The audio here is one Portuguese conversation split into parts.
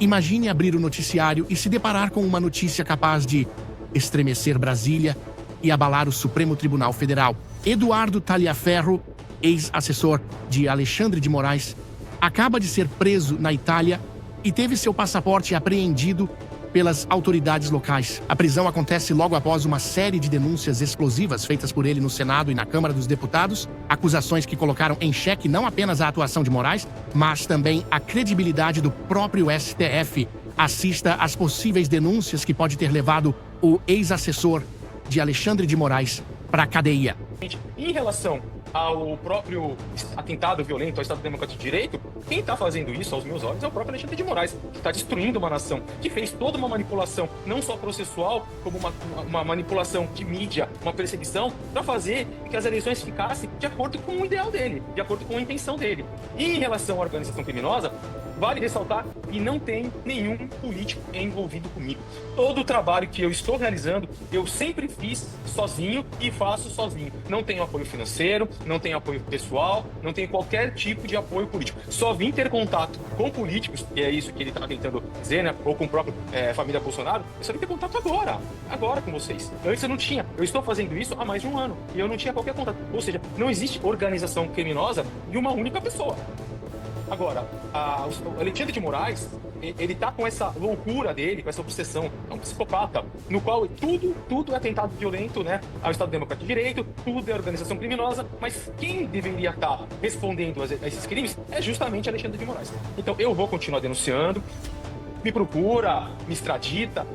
Imagine abrir o noticiário e se deparar com uma notícia capaz de estremecer Brasília e abalar o Supremo Tribunal Federal. Eduardo Tagliaferro, ex-assessor de Alexandre de Moraes, acaba de ser preso na Itália e teve seu passaporte apreendido pelas autoridades locais. A prisão acontece logo após uma série de denúncias explosivas feitas por ele no Senado e na Câmara dos Deputados, acusações que colocaram em xeque não apenas a atuação de Moraes, mas também a credibilidade do próprio STF. Assista às possíveis denúncias que pode ter levado o ex-assessor de Alexandre de Moraes para a cadeia. Em relação ao próprio atentado violento ao Estado Democrático de Direito, quem está fazendo isso, aos meus olhos, é o próprio Alexandre de Moraes, que está destruindo uma nação, que fez toda uma manipulação, não só processual, como uma manipulação de mídia, uma perseguição, para fazer que as eleições ficassem de acordo com o ideal dele, de acordo com a intenção dele. E em relação à organização criminosa, vale ressaltar que não tem nenhum político envolvido comigo. Todo o trabalho que eu estou realizando, eu sempre fiz sozinho e faço sozinho. Não tenho apoio financeiro, não tenho apoio pessoal, não tenho qualquer tipo de apoio político. Só vim ter contato com políticos, e é isso que ele está tentando dizer, né? Ou com a própria família Bolsonaro. Eu só vim ter contato agora com vocês. Antes eu não tinha. Eu estou fazendo isso há mais de um ano e eu não tinha qualquer contato. Ou seja, não existe organização criminosa de uma única pessoa. Agora, o Alexandre de Moraes, ele tá com essa loucura dele, com essa obsessão, é um psicopata, no qual tudo é atentado violento, né, ao Estado Democrático de Direito, tudo é organização criminosa, mas quem deveria estar respondendo a esses crimes é justamente Alexandre de Moraes. Então eu vou continuar denunciando, me procura, me extradita,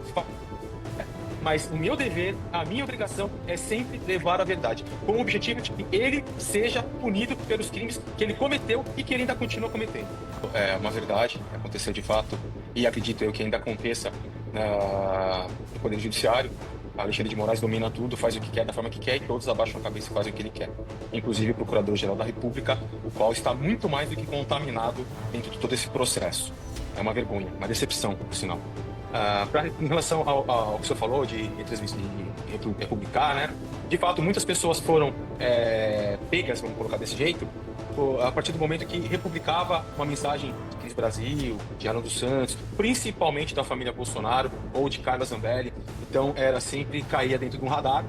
mas o meu dever, a minha obrigação é sempre levar a verdade, com o objetivo de que ele seja punido pelos crimes que ele cometeu e que ele ainda continua cometendo. É uma verdade, aconteceu de fato, e acredito eu que ainda aconteça no Poder Judiciário. Alexandre de Moraes domina tudo, faz o que quer, da forma que quer, e todos abaixam a cabeça e fazem o que ele quer. Inclusive o Procurador-Geral da República, o qual está muito mais do que contaminado dentro de todo esse processo. É uma vergonha, uma decepção, por sinal. Em relação ao que o senhor falou de republicar, né? De fato, muitas pessoas foram pegas, vamos colocar desse jeito, a partir do momento que republicava uma mensagem de Cris Brasil, de Alan dos Santos, principalmente da família Bolsonaro ou de Carla Zambelli. Então, sempre caía dentro de um radar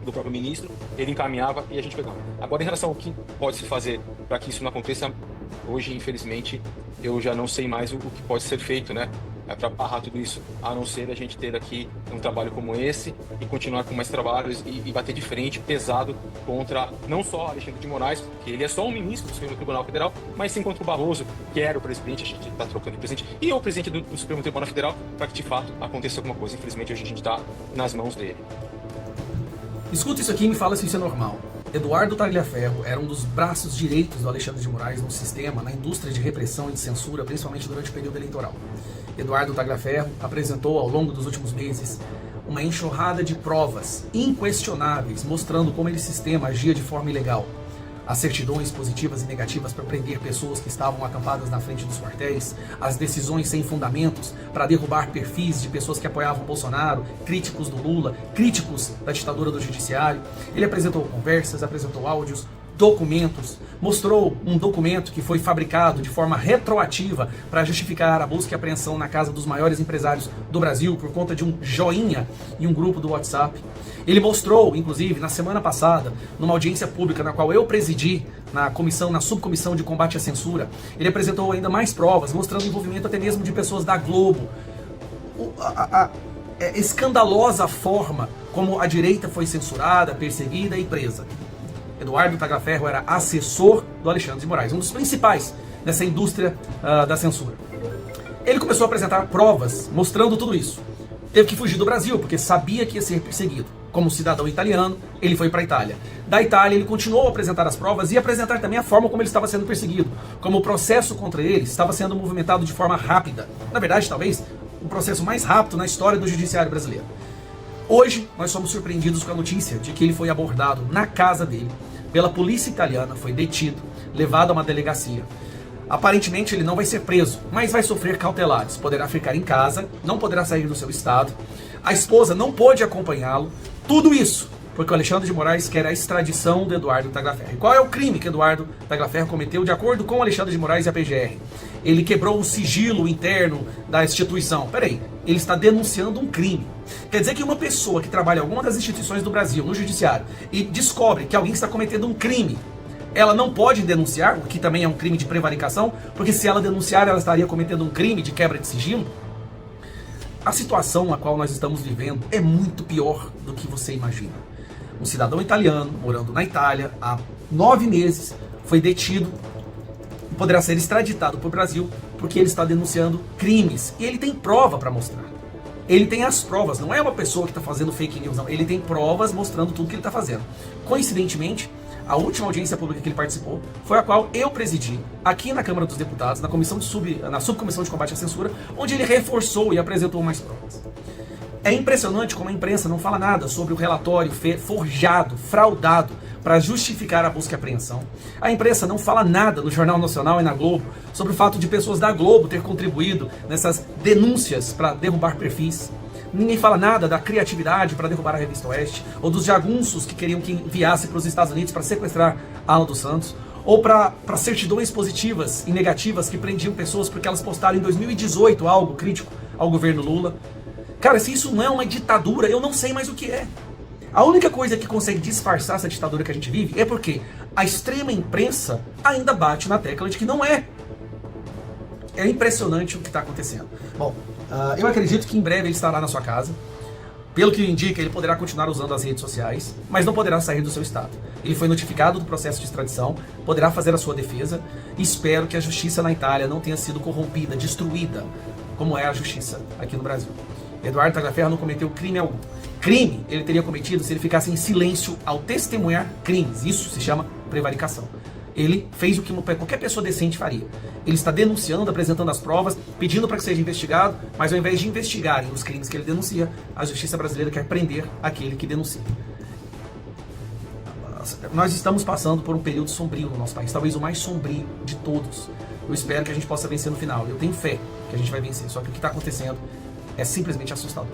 do próprio ministro, ele encaminhava e a gente pegava. Agora, em relação ao que pode se fazer para que isso não aconteça, hoje, infelizmente, eu já não sei mais o que pode ser feito, né? Para barrar tudo isso, a não ser a gente ter aqui um trabalho como esse e continuar com mais trabalhos e bater de frente, pesado, contra não só Alexandre de Moraes, que ele é só um ministro do Supremo Tribunal Federal, mas sim contra o Barroso, que era o presidente, a gente está trocando de presidente, e o presidente do Supremo Tribunal Federal, para que de fato aconteça alguma coisa. Infelizmente, hoje a gente está nas mãos dele. Escuta isso aqui e me fala se isso é normal. Eduardo Tagliaferro era um dos braços direitos do Alexandre de Moraes no sistema, na indústria de repressão e de censura, principalmente durante o período eleitoral. Eduardo Tagliaferro apresentou ao longo dos últimos meses uma enxurrada de provas inquestionáveis mostrando como esse sistema agia de forma ilegal. As certidões positivas e negativas para prender pessoas que estavam acampadas na frente dos quartéis, as decisões sem fundamentos para derrubar perfis de pessoas que apoiavam Bolsonaro, críticos do Lula, críticos da ditadura do judiciário. Ele apresentou conversas, apresentou áudios, documentos, mostrou um documento que foi fabricado de forma retroativa para justificar a busca e apreensão na casa dos maiores empresários do Brasil por conta de um joinha em um grupo do WhatsApp. Ele mostrou, inclusive, na semana passada, numa audiência pública na qual eu presidi na subcomissão de combate à censura, ele apresentou ainda mais provas, mostrando o envolvimento até mesmo de pessoas da Globo. A escandalosa forma como a direita foi censurada, perseguida e presa. Eduardo Tagliaferro era assessor do Alexandre de Moraes, um dos principais dessa indústria da censura. Ele começou a apresentar provas mostrando tudo isso. Teve que fugir do Brasil, porque sabia que ia ser perseguido. Como cidadão italiano, ele foi para a Itália. Da Itália, ele continuou a apresentar as provas e apresentar também a forma como ele estava sendo perseguido. Como o processo contra ele estava sendo movimentado de forma rápida. Na verdade, talvez, o processo mais rápido na história do judiciário brasileiro. Hoje, nós somos surpreendidos com a notícia de que ele foi abordado na casa dele pela polícia italiana, foi detido, levado a uma delegacia. Aparentemente ele não vai ser preso, mas vai sofrer cautelares. Poderá ficar em casa, não poderá sair do seu estado. A esposa não pôde acompanhá-lo. Tudo isso porque o Alexandre de Moraes quer a extradição do Eduardo Tagliaferro. E qual é o crime que Eduardo Tagliaferro cometeu de acordo com o Alexandre de Moraes e a PGR? Ele quebrou o sigilo interno da instituição. Peraí, ele está denunciando um crime. Quer dizer que uma pessoa que trabalha em alguma das instituições do Brasil, no judiciário, e descobre que alguém está cometendo um crime, ela não pode denunciar, o que também é um crime de prevaricação, porque se ela denunciar, ela estaria cometendo um crime de quebra de sigilo. A situação na qual nós estamos vivendo é muito pior do que você imagina. Um cidadão italiano, morando na Itália, há 9 meses, foi detido e poderá ser extraditado para o Brasil porque ele está denunciando crimes. E ele tem prova para mostrar. Ele tem as provas, não é uma pessoa que está fazendo fake news, não. Ele tem provas mostrando tudo que ele está fazendo. Coincidentemente, a última audiência pública que ele participou foi a qual eu presidi aqui na Câmara dos Deputados, na subcomissão de combate à censura, onde ele reforçou e apresentou mais provas. É impressionante como a imprensa não fala nada sobre o relatório forjado, fraudado, para justificar a busca e apreensão. A imprensa não fala nada no Jornal Nacional e na Globo sobre o fato de pessoas da Globo ter contribuído nessas denúncias para derrubar perfis. Ninguém fala nada da criatividade para derrubar a Revista Oeste, ou dos jagunços que queriam que enviasse para os Estados Unidos para sequestrar Alan dos Santos, ou para certidões positivas e negativas que prendiam pessoas porque elas postaram em 2018 algo crítico ao governo Lula. Cara, se isso não é uma ditadura, eu não sei mais o que é. A única coisa que consegue disfarçar essa ditadura que a gente vive é porque a extrema imprensa ainda bate na tecla de que não é. É impressionante o que está acontecendo. Bom, eu acredito que em breve ele estará na sua casa. Pelo que indica, ele poderá continuar usando as redes sociais, mas não poderá sair do seu estado. Ele foi notificado do processo de extradição, poderá fazer a sua defesa, e espero que a justiça na Itália não tenha sido corrompida, destruída, como é a justiça aqui no Brasil. Eduardo Tagliaferro não cometeu crime algum. Crime ele teria cometido se ele ficasse em silêncio ao testemunhar crimes. Isso se chama prevaricação. Ele fez o que qualquer pessoa decente faria. Ele está denunciando, apresentando as provas, pedindo para que seja investigado, mas ao invés de investigarem os crimes que ele denuncia, a justiça brasileira quer prender aquele que denuncia. Nós estamos passando por um período sombrio no nosso país, talvez o mais sombrio de todos. Eu espero que a gente possa vencer no final. Eu tenho fé que a gente vai vencer, só que o que está acontecendo é simplesmente assustador.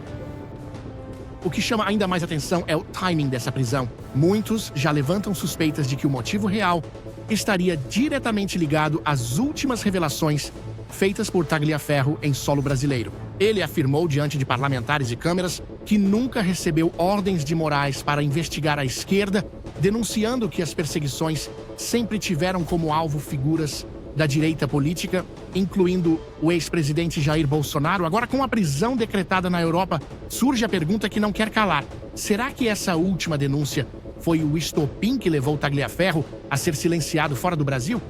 O que chama ainda mais atenção é o timing dessa prisão. Muitos já levantam suspeitas de que o motivo real estaria diretamente ligado às últimas revelações feitas por Tagliaferro em solo brasileiro. Ele afirmou diante de parlamentares e câmeras que nunca recebeu ordens de Moraes para investigar a esquerda, denunciando que as perseguições sempre tiveram como alvo figuras da direita política, incluindo o ex-presidente Jair Bolsonaro. Agora, com a prisão decretada na Europa, surge a pergunta que não quer calar. Será que essa última denúncia foi o estopim que levou Tagliaferro a ser silenciado fora do Brasil?